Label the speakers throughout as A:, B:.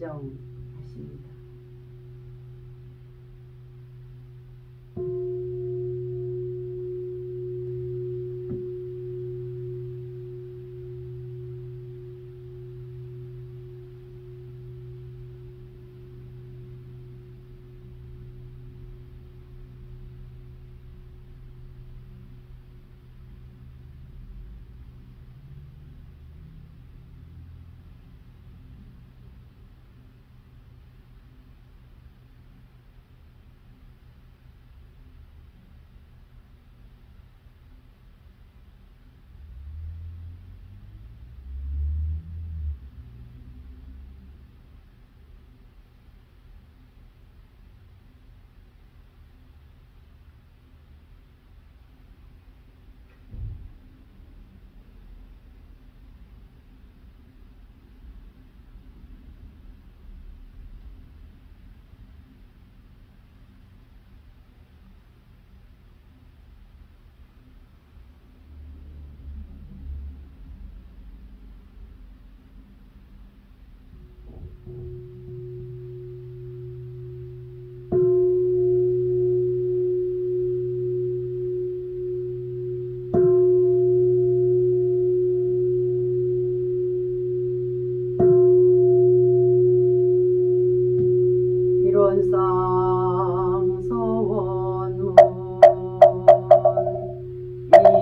A: 일정하십니다. 일원상서원문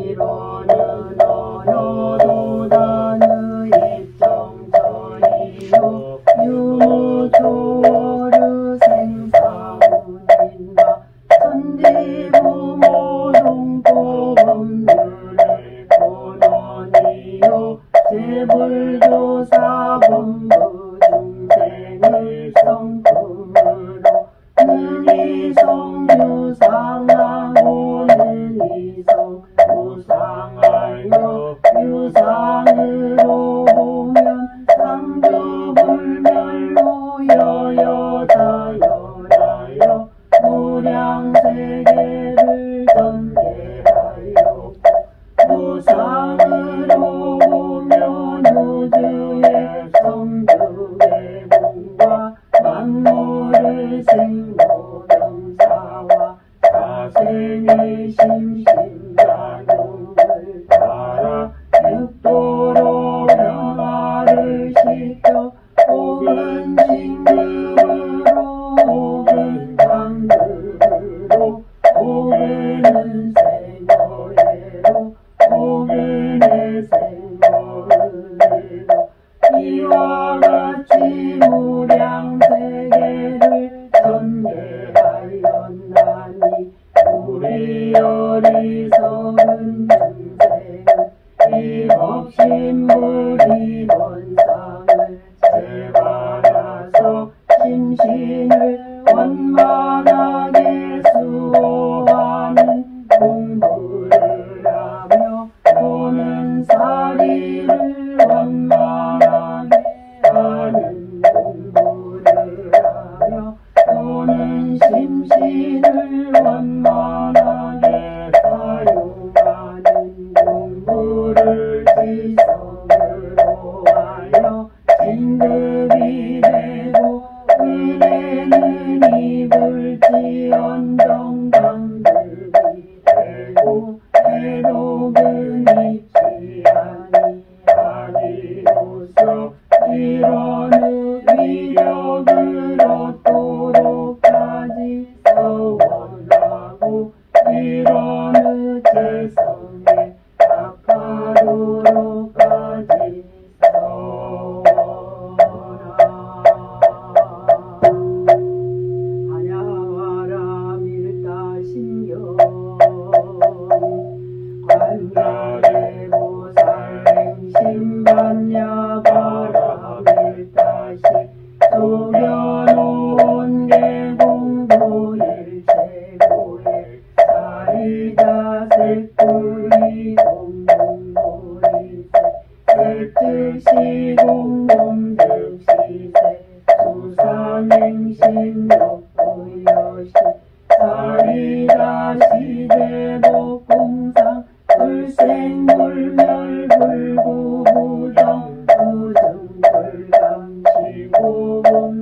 A: 일원은 어여도단의 입정처이요 유무조르 생사문인가 천지부모동법법률의 권원이요 제불교사본부 중생의 성품으로 능이성 유상하고 능이성 무상하여 유상으로 보면 상주불멸로 여여자여라여 무량세계를 전개하여 무상으로 보면 우주의 성득의 공과 만물의 생로병사와 사생의 심신작용을 따라 육도로 변화를 시켜 혹은 징급으로 혹은 강급으로 혹은 생어예로 혹은 생어은혜로 이와 같이 무량세계를 전개하였나니 우리 어리석은 중생은 이 업신물이 원상을 제발하서 심신을 원만하게 수호하는 공부를 하며 또는 사리를 원만하게 하는 공부를 하며 또는 심신을 원만하게 사용하는 공부를 지성으로 하여 진급이 되고 은혜는 입을지언정 강급이 되고 해독은 입지 아니하기로서 이런 위력을 얻도록까지 서원하고 이런 재성에 합하도록까지 하냐와라 밀다신경 관자대보살 신반야바라 밀다시 소견온 계공도 일체고해 사리자 색불이 공공도일세 색즉시 공공즉시세 수상행신 욕구여시 사리자 시대복공상 불생불멸 불구부정 부승불감시 고공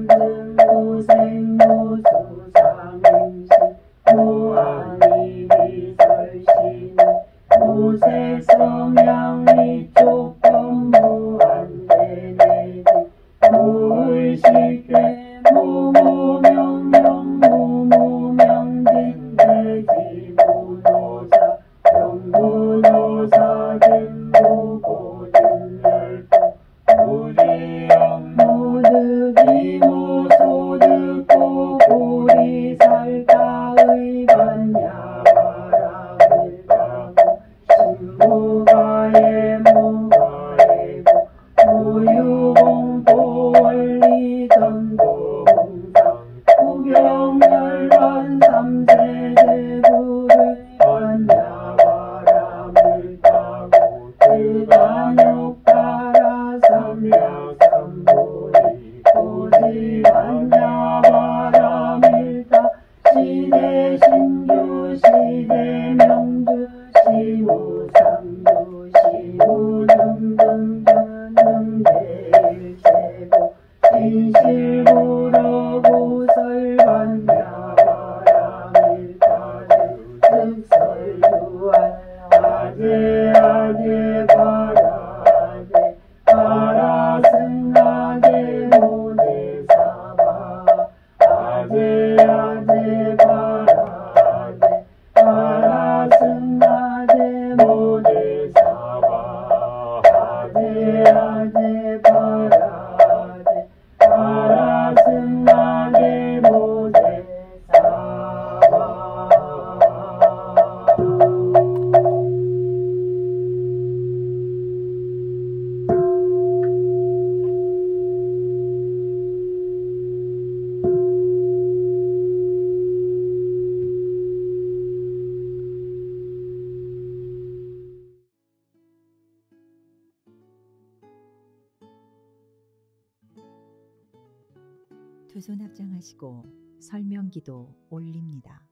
B: 두 손 합장하시고 설명기도 올립니다.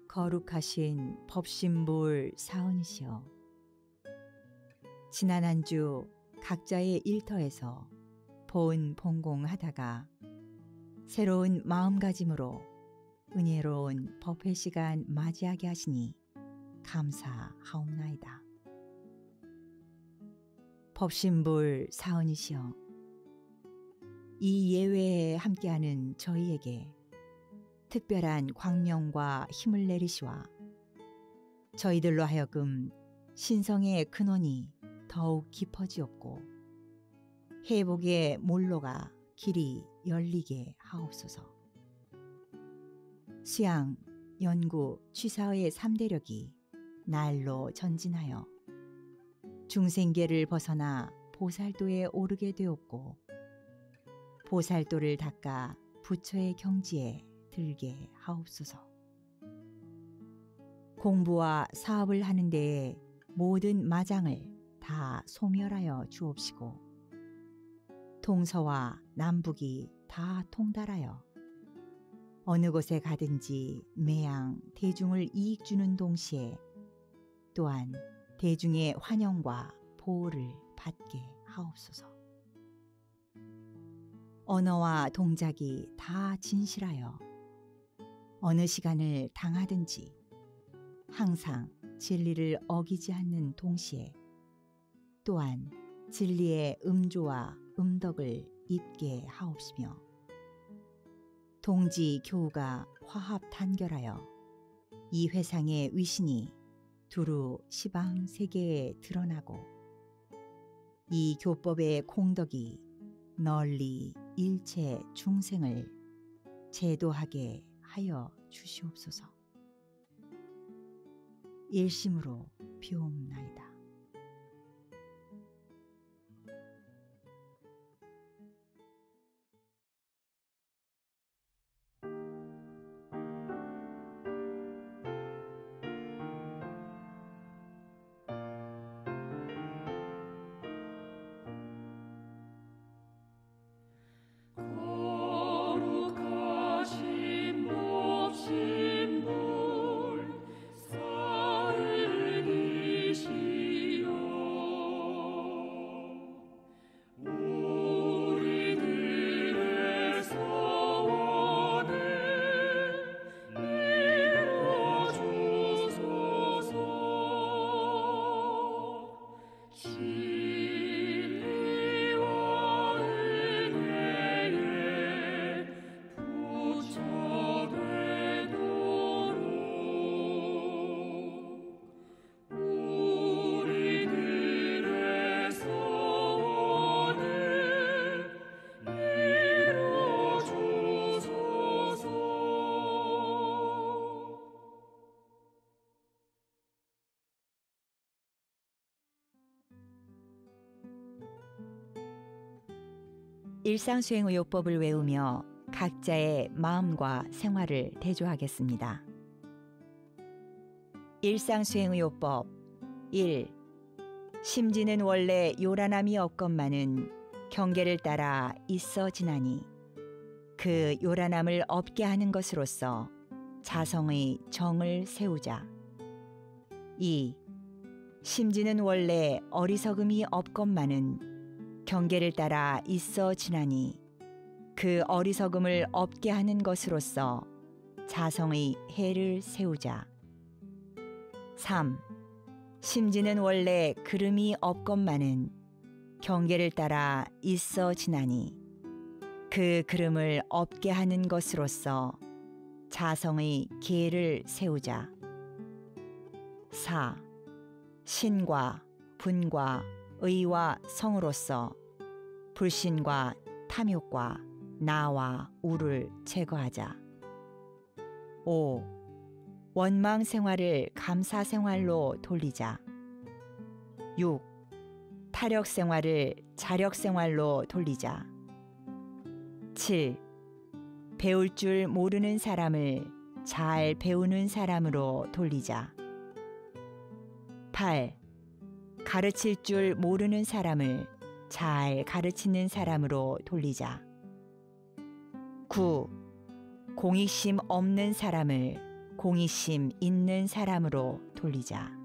B: 거룩하신 법신불 사원이시여, 지난 한 주 각자의 일터에서 본 봉공하다가 새로운 마음가짐으로 은혜로운 법회 시간 맞이하게 하시니 감사하옵나이다. 법신불 사원이시여, 이 예외에 함께하는 저희에게 특별한 광명과 힘을 내리시와 저희들로 하여금 신성의 근원이 더욱 깊어지옵고 회복의 몰로가 길이 열리게 하옵소서. 수양, 연구, 취사의 3대력이 날로 전진하여 중생계를 벗어나 보살도에 오르게 되었고 보살도를 닦아 부처의 경지에 들게 하옵소서. 공부와 사업을 하는 데에 모든 마장을 다 소멸하여 주옵시고 동서와 남북이 다 통달하여 어느 곳에 가든지 매양 대중을 이익 주는 동시에 또한 대중의 환영과 보호를 받게 하옵소서. 언어와 동작이 다 진실하여 어느 시간을 당하든지 항상 진리를 어기지 않는 동시에 또한 진리의 음조와 음덕을 입게 하옵시며 동지 교우가 화합 단결하여 이 회상의 위신이 두루 시방 세계에 드러나고 이 교법의 공덕이 널리 일체 중생을 제도하게 하여 주시옵소서. 일심으로 비옵나이다.
A: 거룩하신 법신불 사은이시여, 우리들의 소원을 이루어주소서. 진리와 은혜에 부처되도록 우리들의 소원을 이루어주소서.
B: 일상수행의요법을 외우며 각자의 마음과 생활을 대조하겠습니다. 일상수행의요법 1. 심지는 원래 요란함이 없건만은 경계를 따라 있어지나니 그 요란함을 없게 하는 것으로서 자성의 정을 세우자. 2. 심지는 원래 어리석음이 없건만은 경계를 따라 있어 지나니 그 어리석음을 없게 하는 것으로서 자성의 해를 세우자. 3. 심지는 원래 그름이 없건만은 경계를 따라 있어 지나니 그 그름을 없게 하는 것으로서 자성의 계를 세우자. 4. 신과 분과 의와 성으로서 불신과 탐욕과 나와 우를 제거하자. 5. 원망 생활을 감사 생활로 돌리자. 6. 타력 생활을 자력 생활로 돌리자. 7. 배울 줄 모르는 사람을 잘 배우는 사람으로 돌리자. 8. 가르칠 줄 모르는 사람을 잘 가르치는 사람으로 돌리자. 9. 공익심 없는 사람을 공익심 있는 사람으로 돌리자.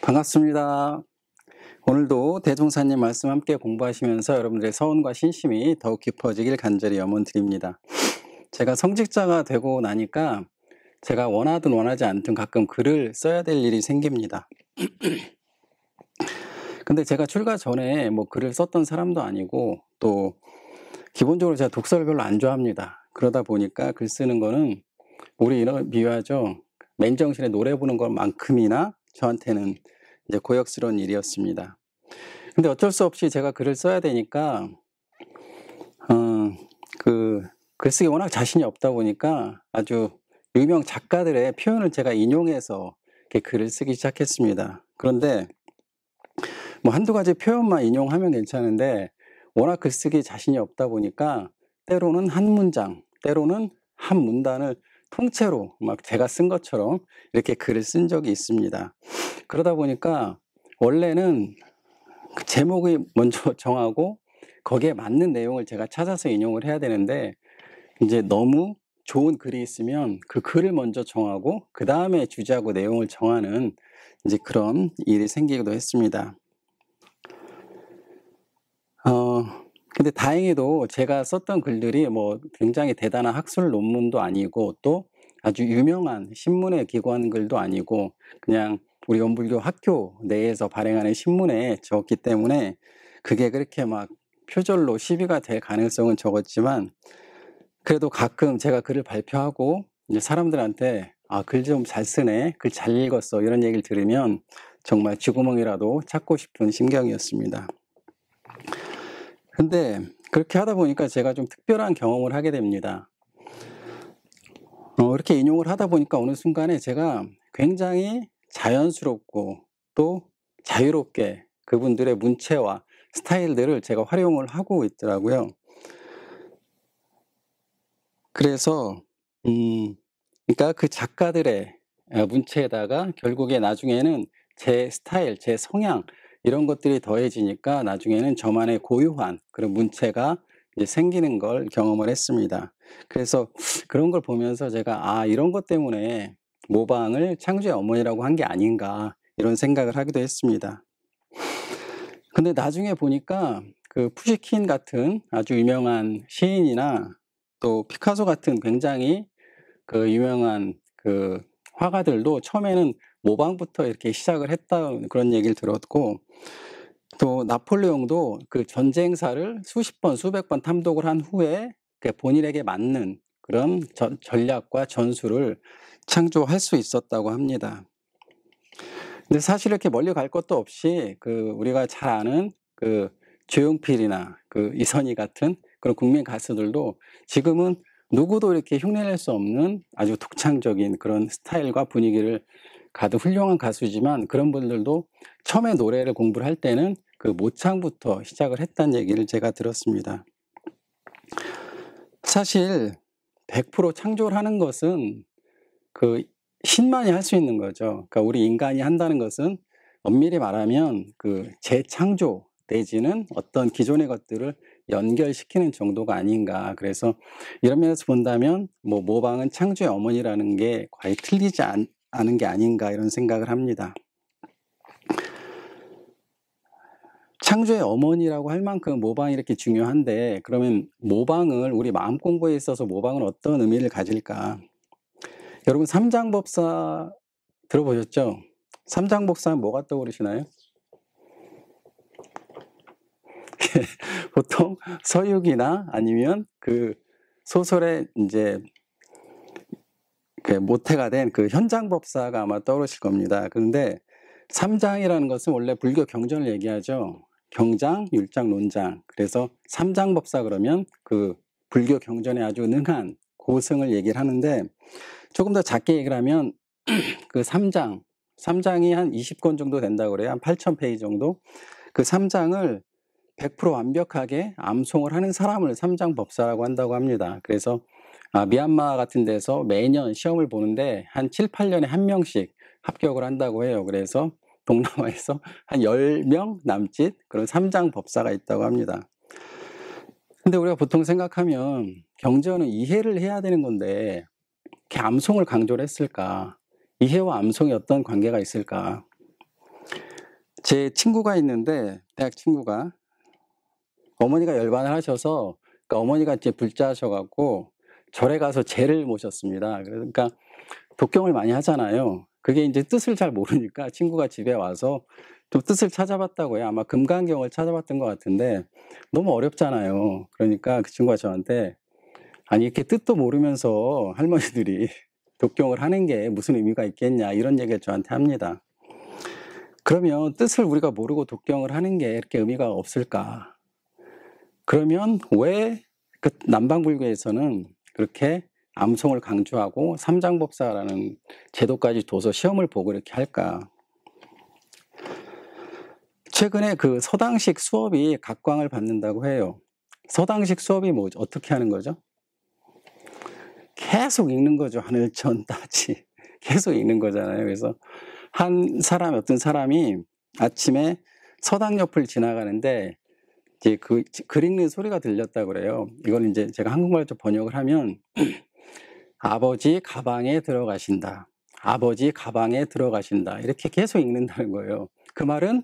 C: 반갑습니다. 오늘도 대종사님 말씀 함께 공부하시면서 여러분들의 서운과 신심이 더욱 깊어지길 간절히 염원드립니다. 제가 성직자가 되고 나니까 제가 원하든 원하지 않든 가끔 글을 써야 될 일이 생깁니다. 근데 제가 출가 전에 뭐 글을 썼던 사람도 아니고 또 기본적으로 제가 독서를 별로 안 좋아합니다. 그러다 보니까 글 쓰는 거는 우리 이런 비유하죠. 맨정신에 노래 부르는 것만큼이나 저한테는 이제 고역스러운 일이었습니다. 근데 어쩔 수 없이 제가 글을 써야 되니까 글쓰기 워낙 자신이 없다 보니까 아주 유명 작가들의 표현을 제가 인용해서 이렇게 글을 쓰기 시작했습니다. 그런데 뭐 한두 가지 표현만 인용하면 괜찮은데 워낙 글쓰기 자신이 없다 보니까 때로는 한 문장, 때로는 한 문단을 통째로 막 제가 쓴 것처럼 이렇게 글을 쓴 적이 있습니다. 그러다 보니까 원래는 그 제목이 먼저 정하고 거기에 맞는 내용을 제가 찾아서 인용을 해야 되는데 이제 너무 좋은 글이 있으면 그 글을 먼저 정하고 그 다음에 주제하고 내용을 정하는 이제 그런 일이 생기기도 했습니다. 근데 다행히도 제가 썼던 글들이 뭐 굉장히 대단한 학술 논문도 아니고 또 아주 유명한 신문에 기고한 글도 아니고 그냥 우리 원불교 학교 내에서 발행하는 신문에 적었기 때문에 그게 그렇게 막 표절로 시비가 될 가능성은 적었지만 그래도 가끔 제가 글을 발표하고 이제 사람들한테 글 좀 잘 쓰네, 글 잘 읽었어 이런 얘기를 들으면 정말 쥐구멍이라도 찾고 싶은 심경이었습니다. 근데 그렇게 하다 보니까 제가 좀 특별한 경험을 하게 됩니다. 이렇게 인용을 하다 보니까 어느 순간에 제가 굉장히 자연스럽고 또 자유롭게 그분들의 문체와 스타일들을 제가 활용을 하고 있더라고요. 그래서 그러니까 그 작가들의 문체에다가 결국에 나중에는 제 스타일, 제 성향 이런 것들이 더해지니까 나중에는 저만의 고유한 그런 문체가 이제 생기는 걸 경험을 했습니다. 그래서 그런 걸 보면서 제가 이런 것 때문에 모방을 창조의 어머니라고 한 게 아닌가 이런 생각을 하기도 했습니다. 근데 나중에 보니까 그 푸시킨 같은 아주 유명한 시인이나 또 피카소 같은 굉장히 그 유명한 그 화가들도 처음에는 모방부터 이렇게 시작을 했다는 그런 얘기를 들었고 또 나폴레옹도 그 전쟁사를 수십 번, 수백 번 탐독을 한 후에 본인에게 맞는 그런 전략과 전술을 창조할 수 있었다고 합니다. 근데 사실 이렇게 멀리 갈 것도 없이 그 우리가 잘 아는 그 조용필이나 그 이선희 같은 그런 국민 가수들도 지금은 누구도 이렇게 흉내낼 수 없는 아주 독창적인 그런 스타일과 분위기를 가진 훌륭한 가수지만 그런 분들도 처음에 노래를 공부를 할 때는 그 모창부터 시작을 했다는 얘기를 제가 들었습니다. 사실 100% 창조를 하는 것은 그 신만이 할 수 있는 거죠. 그러니까 우리 인간이 한다는 것은 엄밀히 말하면 그 재창조 내지는 어떤 기존의 것들을 연결시키는 정도가 아닌가. 그래서 이런 면에서 본다면 뭐 모방은 창조의 어머니라는 게 거의 틀리지 않은 게 아닌가 이런 생각을 합니다. 창조의 어머니라고 할 만큼 모방이 이렇게 중요한데 그러면 모방을 우리 마음 공부에 있어서 모방은 어떤 의미를 가질까? 여러분 삼장법사 들어보셨죠? 삼장법사는 뭐가 떠오르시나요? 보통 서육이나 아니면 그 소설의 이제 그 모태가 된 그 현장법사가 아마 떠오르실 겁니다. 그런데 삼장이라는 것은 원래 불교 경전을 얘기하죠. 경장, 율장, 논장. 그래서 삼장법사 그러면 그 불교 경전에 아주 능한 고승을 얘기를 하는데 조금 더 작게 얘기를 하면 그 삼장이 한 20권 정도 된다고 그래요. 한 8,000페이지 정도. 그 삼장을 100% 완벽하게 암송을 하는 사람을 삼장법사라고 한다고 합니다. 그래서 미얀마 같은 데서 매년 시험을 보는데 한 7, 8년에 한 명씩 합격을 한다고 해요. 그래서 동남아에서 한 10명 남짓 그런 삼장법사가 있다고 합니다. 근데 우리가 보통 생각하면 경전은 이해를 해야 되는 건데 이렇게 암송을 강조를 했을까? 이해와 암송이 어떤 관계가 있을까? 제 친구가 있는데 대학 친구가 어머니가 열반을 하셔서 그러니까 어머니가 이제 불자하셔갖고 절에 가서 제를 모셨습니다. 그러니까 독경을 많이 하잖아요. 그게 이제 뜻을 잘 모르니까 친구가 집에 와서 또 뜻을 찾아봤다고 해요. 아마 금강경을 찾아봤던 것 같은데 너무 어렵잖아요. 그러니까 그 친구가 저한테 아니 이렇게 뜻도 모르면서 할머니들이 독경을 하는 게 무슨 의미가 있겠냐 이런 얘기를 저한테 합니다. 그러면 뜻을 우리가 모르고 독경을 하는 게 이렇게 의미가 없을까? 그러면 왜 그 남방불교에서는 그렇게 암송을 강조하고 삼장법사라는 제도까지 둬서 시험을 보고 이렇게 할까? 최근에 그 서당식 수업이 각광을 받는다고 해요. 서당식 수업이 뭐죠? 어떻게 하는 거죠? 계속 읽는 거죠. 하늘천 따지. 계속 읽는 거잖아요. 그래서 어떤 사람이 아침에 서당 옆을 지나가는데 이제 글 읽는 소리가 들렸다고 그래요. 이걸 이제 제가 한국말로 좀 번역을 하면 아버지 가방에 들어가신다. 아버지 가방에 들어가신다. 이렇게 계속 읽는다는 거예요. 그 말은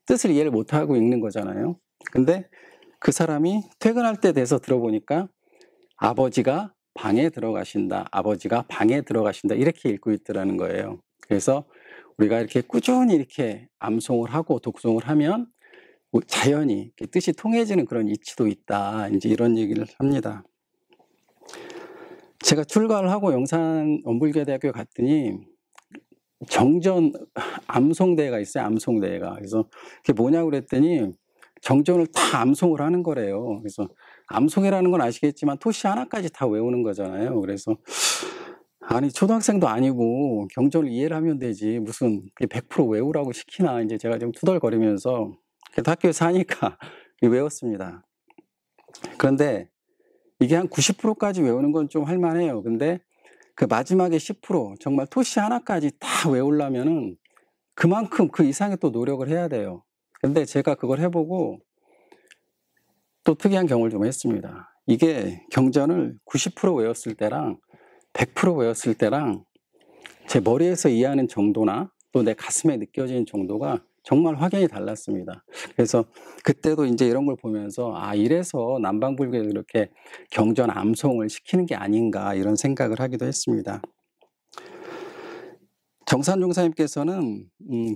C: 뜻을 이해를 못하고 읽는 거잖아요. 근데 그 사람이 퇴근할 때 돼서 들어보니까 아버지가 방에 들어가신다. 아버지가 방에 들어가신다. 이렇게 읽고 있더라는 거예요. 그래서 우리가 이렇게 꾸준히 이렇게 암송을 하고 독송을 하면 자연히 뜻이 통해지는 그런 이치도 있다. 이제 이런 얘기를 합니다. 제가 출가를 하고 영산 원불교대학교 갔더니 정전 암송대회가 있어요. 암송대회가. 그래서 그게 뭐냐고 그랬더니 정전을 다 암송을 하는 거래요. 그래서 암송이라는 건 아시겠지만 토시 하나까지 다 외우는 거잖아요. 그래서 아니 초등학생도 아니고 경전을 이해를 하면 되지 무슨 100% 외우라고 시키나 이제 제가 좀 투덜거리면서 학교에서 하니까 외웠습니다. 그런데 이게 한 90%까지 외우는 건 좀 할만해요. 근데 그 마지막에 10% 정말 토시 하나까지 다 외우려면은 그만큼 그 이상의 또 노력을 해야 돼요. 근데 제가 그걸 해보고 또 특이한 경험을 좀 했습니다. 이게 경전을 90% 외웠을 때랑 100% 외웠을 때랑 제 머리에서 이해하는 정도나 또 내 가슴에 느껴지는 정도가 정말 확연히 달랐습니다. 그래서 그때도 이제 이런 걸 보면서 아 이래서 남방불교에 이렇게 경전 암송을 시키는 게 아닌가 이런 생각을 하기도 했습니다. 정산종사님께서는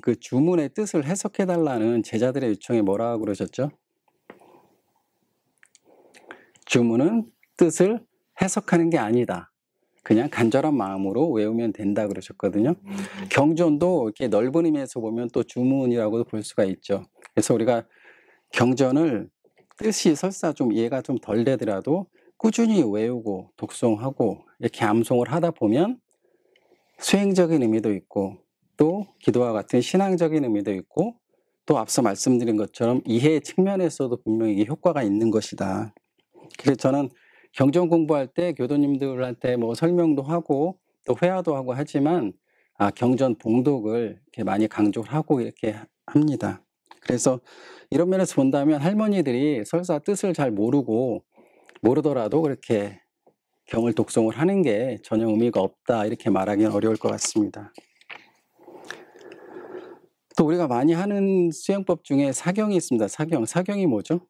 C: 그 주문의 뜻을 해석해달라는 제자들의 요청에 뭐라고 그러셨죠? 주문은 뜻을 해석하는 게 아니다. 그냥 간절한 마음으로 외우면 된다 그러셨거든요. 경전도 이렇게 넓은 의미에서 보면 또 주문이라고도 볼 수가 있죠. 그래서 우리가 경전을 뜻이 설사 좀 이해가 좀 덜 되더라도 꾸준히 외우고 독송하고 이렇게 암송을 하다 보면 수행적인 의미도 있고 또 기도와 같은 신앙적인 의미도 있고 또 앞서 말씀드린 것처럼 이해 측면에서도 분명히 이게 효과가 있는 것이다. 그래서 저는 경전 공부할 때 교도님들한테 뭐 설명도 하고 또 회화도 하고 하지만 경전 봉독을 이렇게 많이 강조를 하고 이렇게 합니다. 그래서 이런 면에서 본다면 할머니들이 설사 뜻을 잘 모르더라도 그렇게 경을 독송을 하는 게 전혀 의미가 없다 이렇게 말하기는 어려울 것 같습니다. 또 우리가 많이 하는 수행법 중에 사경이 있습니다. 사경이 뭐죠?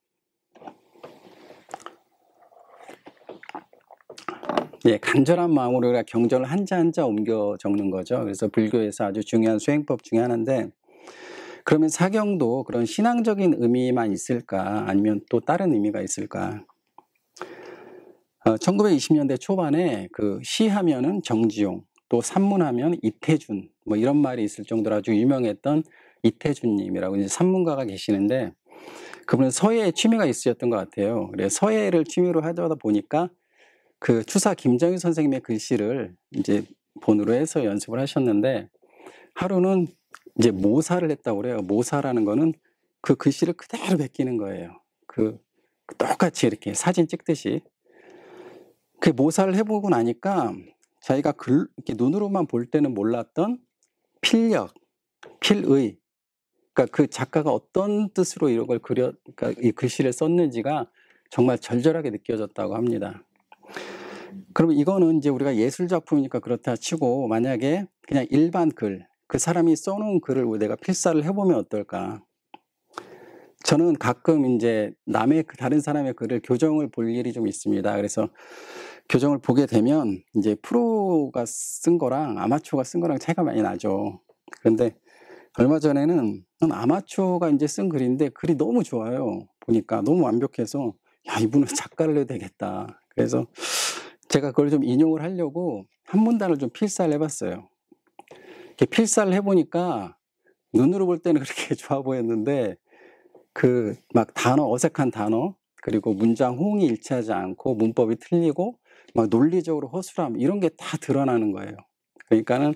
C: 예, 간절한 마음으로 우리가 경전을 한자 한자 옮겨 적는 거죠. 그래서 불교에서 아주 중요한 수행법 중에 하나인데 그러면 사경도 그런 신앙적인 의미만 있을까 아니면 또 다른 의미가 있을까? 1920년대 초반에 그 시하면은 정지용 또 산문하면 이태준 뭐 이런 말이 있을 정도로 아주 유명했던 이태준님이라고 이제 산문가가 계시는데 그분은 서예에 취미가 있으셨던 것 같아요. 그래서 서예를 취미로 하다 보니까 그 추사 김정희 선생님의 글씨를 이제 본으로 해서 연습을 하셨는데 하루는 이제 모사를 했다고 그래요. 모사라는 거는 그 글씨를 그대로 베끼는 거예요. 그 똑같이 이렇게 사진 찍듯이. 그 모사를 해보고 나니까 자기가 이렇게 눈으로만 볼 때는 몰랐던 필력, 필의, 그러니까 그 작가가 어떤 뜻으로 이런 걸 그러니까 이 글씨를 썼는지가 정말 절절하게 느껴졌다고 합니다. 그러면 이거는 이제 우리가 예술 작품이니까 그렇다 치고 만약에 그냥 일반 글, 그 사람이 써놓은 글을 내가 필사를 해보면 어떨까? 저는 가끔 이제 다른 사람의 글을 교정을 볼 일이 좀 있습니다. 그래서 교정을 보게 되면 이제 프로가 쓴 거랑 아마추어가 쓴 거랑 차이가 많이 나죠. 그런데 얼마 전에는 아마추어가 이제 쓴 글인데 글이 너무 좋아요. 보니까 너무 완벽해서 야 이분은 작가를 해도 되겠다. 그래서 제가 그걸 좀 인용을 하려고 한 문단을 좀 필사를 해봤어요. 이렇게 필사를 해보니까 눈으로 볼 때는 그렇게 좋아 보였는데 그 막 어색한 단어 그리고 문장 호응이 일치하지 않고 문법이 틀리고 막 논리적으로 허술함 이런 게 다 드러나는 거예요. 그러니까는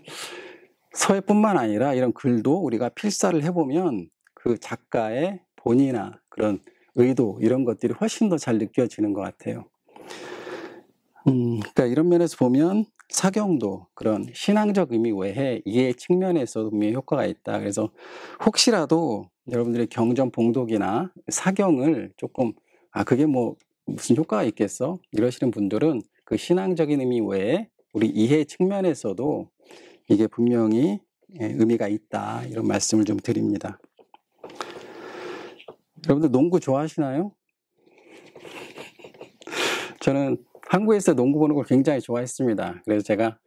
C: 서예뿐만 아니라 이런 글도 우리가 필사를 해보면 그 작가의 본의나 그런 의도 이런 것들이 훨씬 더 잘 느껴지는 것 같아요. 그러니까 이런 면에서 보면 사경도 그런 신앙적 의미 외에 이해 측면에서도 분명히 효과가 있다. 그래서 혹시라도 여러분들이 경전 봉독이나 사경을 조금 그게 뭐 무슨 효과가 있겠어? 이러시는 분들은 그 신앙적인 의미 외에 우리 이해 측면에서도 이게 분명히 의미가 있다. 이런 말씀을 좀 드립니다. 여러분들 농구 좋아하시나요? 저는 한국에서 농구 보는 걸 굉장히 좋아했습니다. 그래서 제가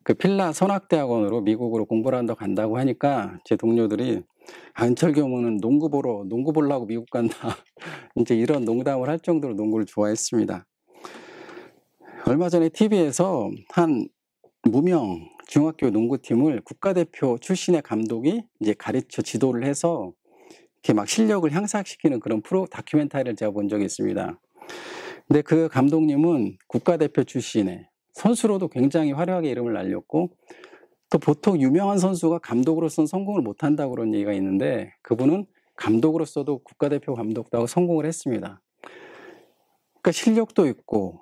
C: 그 필라 선악대학원으로 미국으로 공부를 한다고 간다고 하니까 제 동료들이 은철 교무는 농구 보려고 미국 간다. 이제 이런 농담을 할 정도로 농구를 좋아했습니다. 얼마 전에 TV에서 한 무명 중학교 농구팀을 국가대표 출신의 감독이 이제 가르쳐 지도를 해서 이렇게 막 실력을 향상시키는 그런 다큐멘터리를 제가 본 적이 있습니다. 근데 그 감독님은 국가대표 출신의 선수로도 굉장히 화려하게 이름을 날렸고 또 보통 유명한 선수가 감독으로서는 성공을 못한다고 그런 얘기가 있는데 그분은 감독으로서도 국가대표 감독도 하고 성공을 했습니다. 그러니까 실력도 있고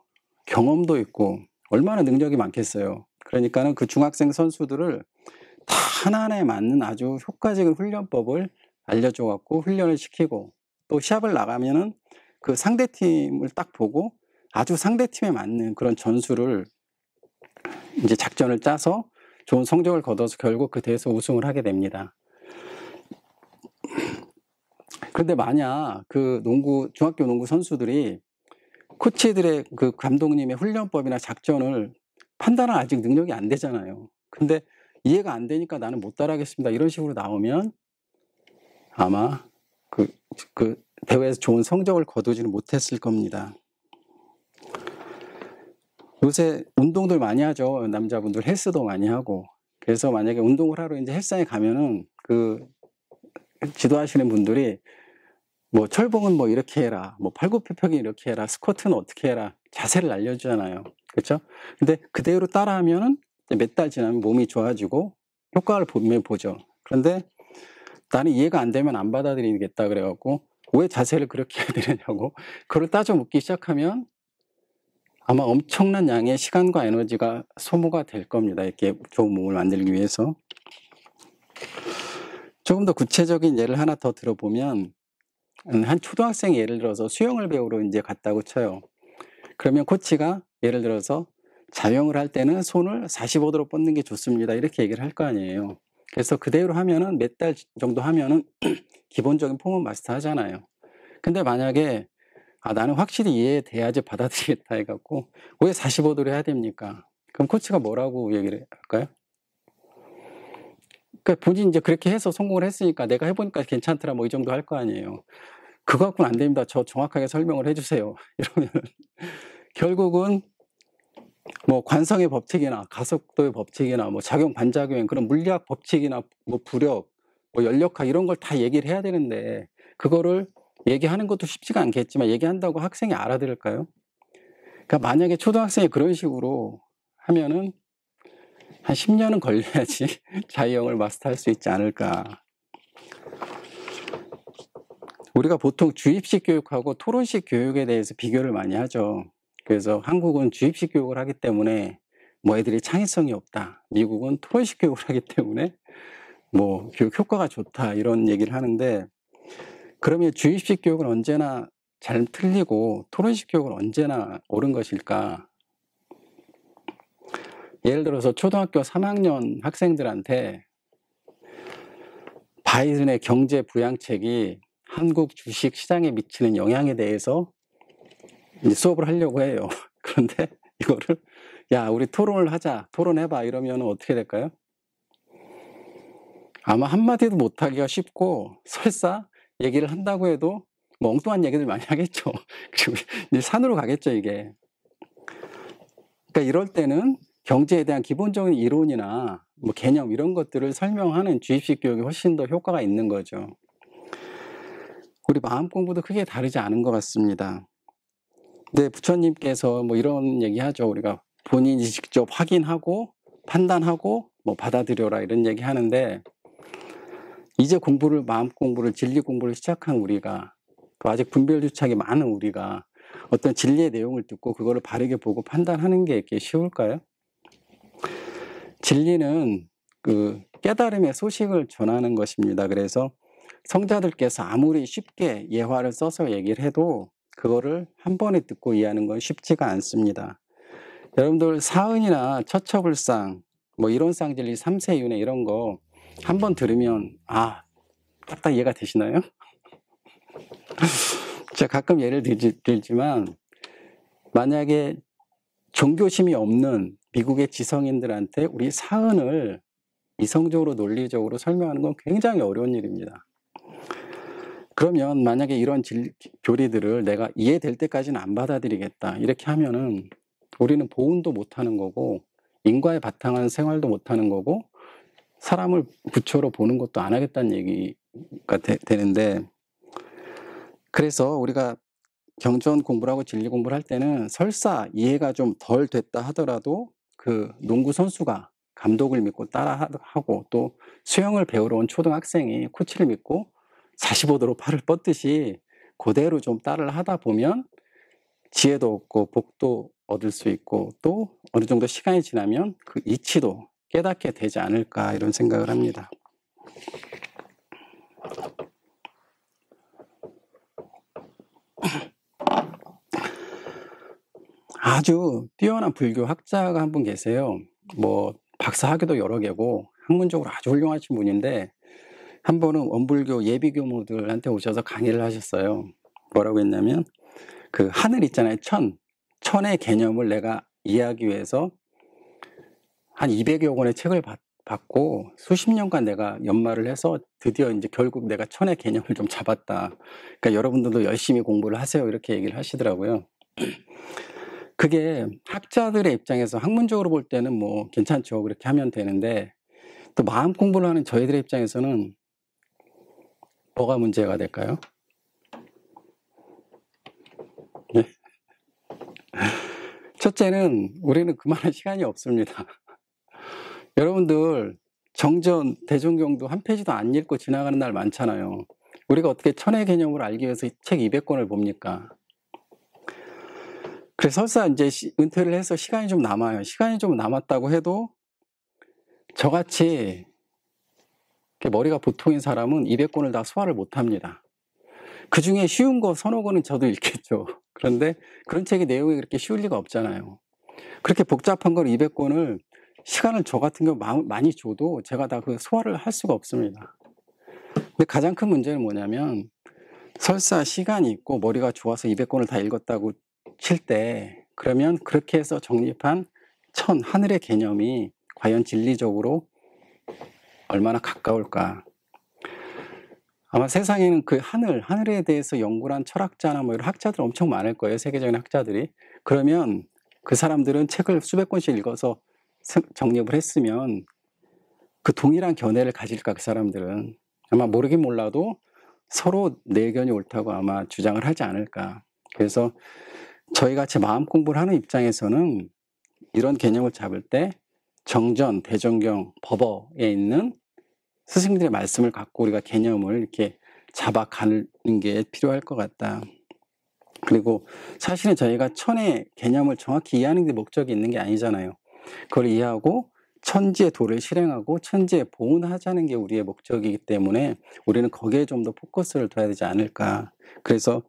C: 경험도 있고 얼마나 능력이 많겠어요. 그러니까는 그 중학생 선수들을 다 하나하나에 맞는 아주 효과적인 훈련법을 알려줘갖고 훈련을 시키고 또 시합을 나가면은 그 상대팀을 딱 보고 아주 상대팀에 맞는 그런 전술을 이제 작전을 짜서 좋은 성적을 거둬서 결국 그 대회에서 우승을 하게 됩니다. 그런데 만약 그 중학교 농구 선수들이 코치들의 그 감독님의 훈련법이나 작전을 판단할 아직 능력이 안 되잖아요. 근데 이해가 안 되니까 나는 못 따라하겠습니다. 이런 식으로 나오면 아마 그 대회에서 좋은 성적을 거두지는 못했을 겁니다. 요새 운동들 많이 하죠. 남자분들 헬스도 많이 하고. 그래서 만약에 운동을 하러 이제 헬스장에 가면은 그 지도하시는 분들이 뭐 철봉은 뭐 이렇게 해라, 뭐 팔굽혀펴기 이렇게 해라, 스쿼트는 어떻게 해라, 자세를 알려주잖아요. 그렇죠? 근데 그대로 따라하면은 몇 달 지나면 몸이 좋아지고 효과를 보죠. 그런데 나는 이해가 안 되면 안 받아들이겠다 그래갖고 왜 자세를 그렇게 해야 되느냐고 그걸 따져 묻기 시작하면 아마 엄청난 양의 시간과 에너지가 소모가 될 겁니다. 이렇게 좋은 몸을 만들기 위해서. 조금 더 구체적인 예를 하나 더 들어보면 한 초등학생이 예를 들어서 수영을 배우러 이제 갔다고 쳐요. 그러면 코치가 예를 들어서 자영을 할 때는 손을 45도로 뻗는 게 좋습니다. 이렇게 얘기를 할 거 아니에요. 그래서 그대로 하면은 몇 달 정도 하면은 기본적인 폼은 마스터 하잖아요. 근데 만약에 나는 확실히 이해돼야지 받아들이겠다 해갖고 왜 45도로 해야 됩니까? 그럼 코치가 뭐라고 얘기를 할까요? 그러니까 본인이 이제 그렇게 해서 성공을 했으니까 내가 해보니까 괜찮더라 뭐 이 정도 할 거 아니에요. 그거 갖고는 안 됩니다. 저 정확하게 설명을 해주세요. 이러면 결국은 뭐 관성의 법칙이나 가속도의 법칙이나 뭐 작용 반작용 그런 물리학 법칙이나 뭐 부력, 뭐 연력학 이런 걸 다 얘기를 해야 되는데 그거를 얘기하는 것도 쉽지가 않겠지만 얘기한다고 학생이 알아들을까요? 그러니까 만약에 초등학생이 그런 식으로 하면은 한 10년은 걸려야지 자유형을 마스터할 수 있지 않을까. 우리가 보통 주입식 교육하고 토론식 교육에 대해서 비교를 많이 하죠. 그래서 한국은 주입식 교육을 하기 때문에 뭐 애들이 창의성이 없다. 미국은 토론식 교육을 하기 때문에 뭐 교육 효과가 좋다. 이런 얘기를 하는데 그러면 주입식 교육은 언제나 잘 틀리고 토론식 교육은 언제나 옳은 것일까? 예를 들어서 초등학교 3학년 학생들한테 바이든의 경제 부양책이 한국 주식 시장에 미치는 영향에 대해서 이제 수업을 하려고 해요. 그런데 이거를 야 우리 토론을 하자, 토론해봐 이러면 어떻게 될까요? 아마 한마디도 못하기가 쉽고 설사 얘기를 한다고 해도 뭐 엉뚱한 얘기들 많이 하겠죠. 그리고 이제 산으로 가겠죠 이게. 그러니까 이럴 때는 경제에 대한 기본적인 이론이나 뭐 개념 이런 것들을 설명하는 주입식 교육이 훨씬 더 효과가 있는 거죠. 우리 마음 공부도 크게 다르지 않은 것 같습니다. 근데 부처님께서 뭐 이런 얘기 하죠. 우리가 본인이 직접 확인하고 판단하고 뭐 받아들여라 이런 얘기 하는데 이제 마음 공부를 진리 공부를 시작한 우리가 또 아직 분별주착이 많은 우리가 어떤 진리의 내용을 듣고 그거를 바르게 보고 판단하는 게 이렇게 쉬울까요? 진리는 그 깨달음의 소식을 전하는 것입니다. 그래서 성자들께서 아무리 쉽게 예화를 써서 얘기를 해도 그거를 한 번에 듣고 이해하는 건 쉽지가 않습니다. 여러분들 사은이나 처처불상 뭐 이론상 진리 삼세윤회 이런 거 한번 들으면 딱딱 이해가 되시나요? 제가 가끔 예를 들지만 만약에 종교심이 없는 미국의 지성인들한테 우리 사은을 이성적으로 논리적으로 설명하는 건 굉장히 어려운 일입니다. 그러면 만약에 이런 교리들을 내가 이해될 때까지는 안 받아들이겠다 이렇게 하면은 우리는 보훈도 못하는 거고 인과에 바탕한 생활도 못하는 거고 사람을 부처로 보는 것도 안 하겠다는 얘기가 되는데, 그래서 우리가 경전 공부를 하고 진리 공부를 할 때는 설사 이해가 좀 덜 됐다 하더라도 그 농구 선수가 감독을 믿고 따라하고 또 수영을 배우러 온 초등학생이 코치를 믿고 45도로 팔을 뻗듯이 그대로 좀 따라를 하다 보면 지혜도 얻고 복도 얻을 수 있고 또 어느 정도 시간이 지나면 그 이치도 깨닫게 되지 않을까 이런 생각을 합니다. 아주 뛰어난 불교 학자가 한 분 계세요. 뭐 박사 학위도 여러 개고 학문적으로 아주 훌륭하신 분인데 한 번은 원불교 예비교모들한테 오셔서 강의를 하셨어요. 뭐라고 했냐면 그 하늘 있잖아요. 천의 개념을 내가 이해하기 위해서 한 200여 권의 책을 받고 수십 년간 내가 연마를 해서 드디어 이제 결국 내가 천의 개념을 좀 잡았다. 그러니까 여러분들도 열심히 공부를 하세요. 이렇게 얘기를 하시더라고요. 그게 학자들의 입장에서 학문적으로 볼 때는 뭐 괜찮죠. 그렇게 하면 되는데 또 마음 공부를 하는 저희들의 입장에서는 뭐가 문제가 될까요? 네. 첫째는 우리는 그만한 시간이 없습니다. 여러분들 정전, 대종경도 한 페이지도 안 읽고 지나가는 날 많잖아요. 우리가 어떻게 천의 개념을 알기 위해서 책 200권을 봅니까? 그래서 설사 이제 은퇴를 해서 시간이 좀 남아요. 시간이 좀 남았다고 해도 저같이 머리가 보통인 사람은 200권을 다 소화를 못합니다. 그 중에 쉬운 거 서너 권은 저도 읽겠죠. 그런데 그런 책의 내용이 그렇게 쉬울 리가 없잖아요. 그렇게 복잡한 걸 200권을 시간을 저 같은 경우 많이 줘도 제가 다 그 소화를 할 수가 없습니다. 근데 가장 큰 문제는 뭐냐면 설사 시간이 있고 머리가 좋아서 200권을 다 읽었다고 칠 때 그러면 그렇게 해서 정립한 하늘의 개념이 과연 진리적으로 얼마나 가까울까. 아마 세상에는 그 하늘에 대해서 연구를 한 철학자나 뭐 이런 학자들 엄청 많을 거예요. 세계적인 학자들이. 그러면 그 사람들은 책을 수백 권씩 읽어서 정립을 했으면 그 동일한 견해를 가질까, 그 사람들은. 아마 모르긴 몰라도 서로 내 의견이 옳다고 아마 주장을 하지 않을까. 그래서 저희같이 마음 공부를 하는 입장에서는 이런 개념을 잡을 때 정전, 대종경, 법어에 있는 스승들의 말씀을 갖고 우리가 개념을 이렇게 잡아가는 게 필요할 것 같다. 그리고 사실은 저희가 천의 개념을 정확히 이해하는 게 목적이 있는 게 아니잖아요. 그걸 이해하고 천지의 도를 실행하고 천지의 보훈하자는 게 우리의 목적이기 때문에 우리는 거기에 좀 더 포커스를 둬야 되지 않을까. 그래서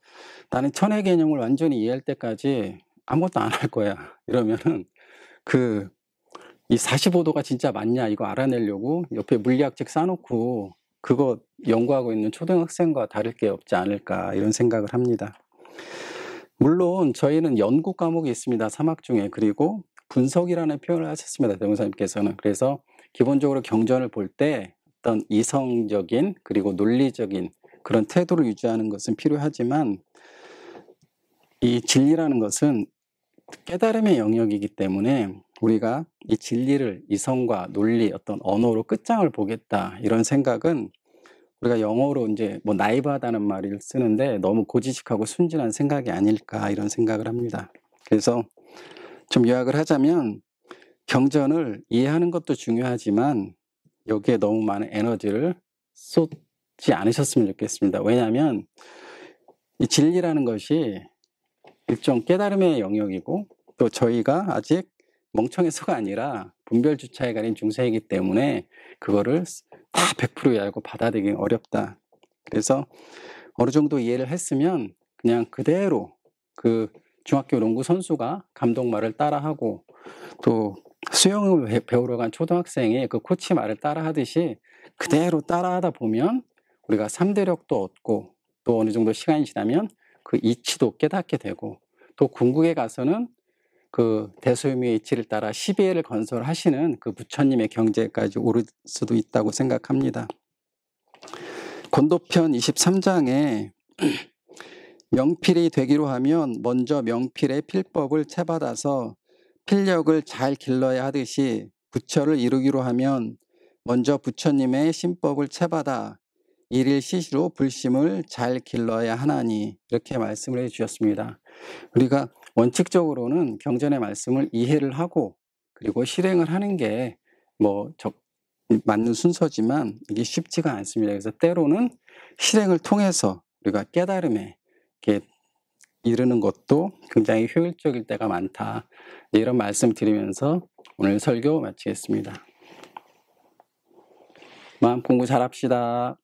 C: 나는 천의 개념을 완전히 이해할 때까지 아무것도 안 할 거야. 이러면은 이 45도가 진짜 맞냐 이거 알아내려고 옆에 물리학책 쌓아놓고 그거 연구하고 있는 초등학생과 다를 게 없지 않을까 이런 생각을 합니다. 물론 저희는 연구 과목이 있습니다. 3학 중에. 그리고 분석이라는 표현을 하셨습니다. 대목사님께서는. 그래서 기본적으로 경전을 볼 때 어떤 이성적인 그리고 논리적인 그런 태도를 유지하는 것은 필요하지만 이 진리라는 것은 깨달음의 영역이기 때문에 우리가 이 진리를 이성과 논리 어떤 언어로 끝장을 보겠다 이런 생각은 우리가 영어로 이제 뭐 나이브하다는 말을 쓰는데 너무 고지식하고 순진한 생각이 아닐까 이런 생각을 합니다. 그래서 좀 요약을 하자면 경전을 이해하는 것도 중요하지만 여기에 너무 많은 에너지를 쏟지 않으셨으면 좋겠습니다. 왜냐하면 이 진리라는 것이 일종 깨달음의 영역이고 또 저희가 아직 멍청해서가 아니라 분별주차에 가린 중생이기 때문에 그거를 다 100% 알고 받아들이기 어렵다. 그래서 어느 정도 이해를 했으면 그냥 그대로 그 중학교 농구 선수가 감독 말을 따라하고 또 수영을 배우러 간 초등학생이 그 코치 말을 따라 하듯이 그대로 따라하다 보면 우리가 삼대력도 얻고 또 어느 정도 시간이 지나면 그 이치도 깨닫게 되고 또 궁극에 가서는 그 대소유미의 이치를 따라 12회를 건설하시는 그 부처님의 경지에까지 오를 수도 있다고 생각합니다. 권도편 23장에 명필이 되기로 하면 먼저 명필의 필법을 채받아서 필력을 잘 길러야 하듯이 부처를 이루기로 하면 먼저 부처님의 신법을 채받아 일일 시시로 불심을 잘 길러야 하나니 이렇게 말씀을 해주셨습니다. 우리가 원칙적으로는 경전의 말씀을 이해를 하고 그리고 실행을 하는 게 맞는 순서지만 이게 쉽지가 않습니다. 그래서 때로는 실행을 통해서 우리가 깨달음에 이렇게 이르는 것도 굉장히 효율적일 때가 많다. 이런 말씀 드리면서 오늘 설교 마치겠습니다. 마음 공부 잘합시다.